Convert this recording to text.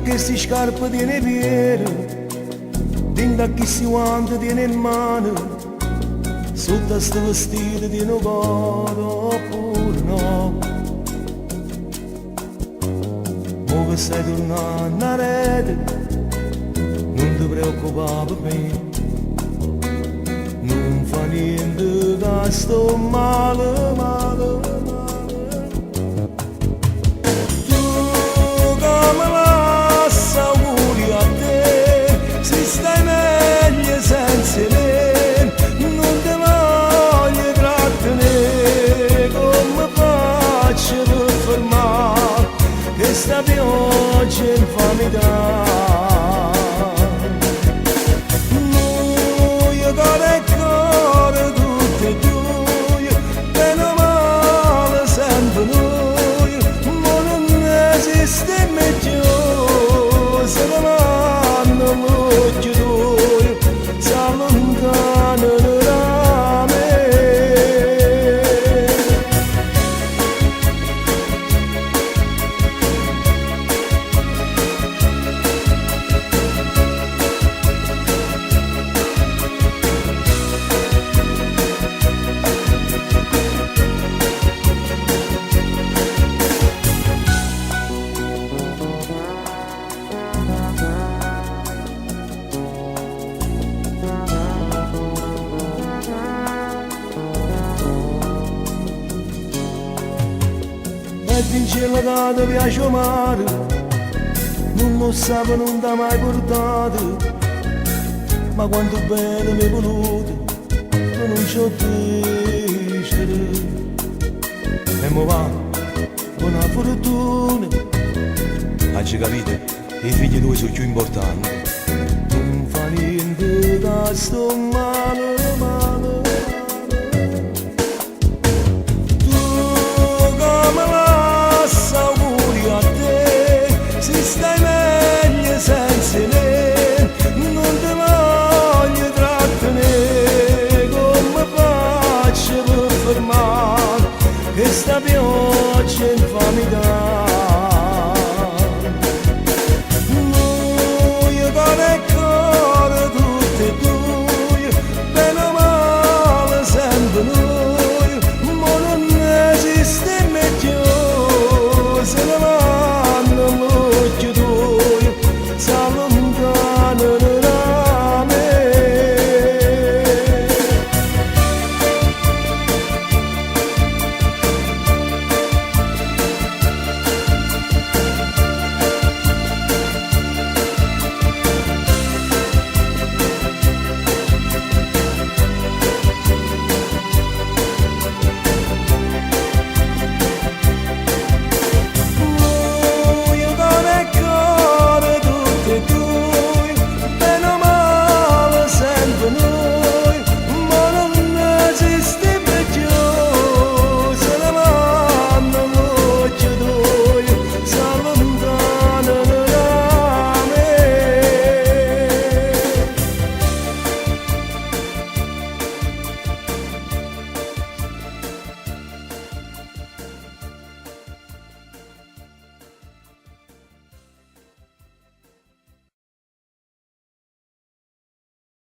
che si scarpa tiene pieno, dinga che si guanta tiene in mano, sotto sto vestito tiene un coro oppure no. Mo che sei tornato a rete, non ti preoccupare per me, non fa niente che sto male, male, male. Tu come lascia auguri a te, se stai meglio senza me, non ti voglio trattenere, come faccio per fermare questa pioggia infamità. E in cielo che ti piace il mare, non lo sape, non t'ha mai portato, ma quanto bello mi è voluto, che non c'ho dicere. E mo va, buona fortuna, hai capito? I figli tuoi sono più importanti, non fa niente da sto male.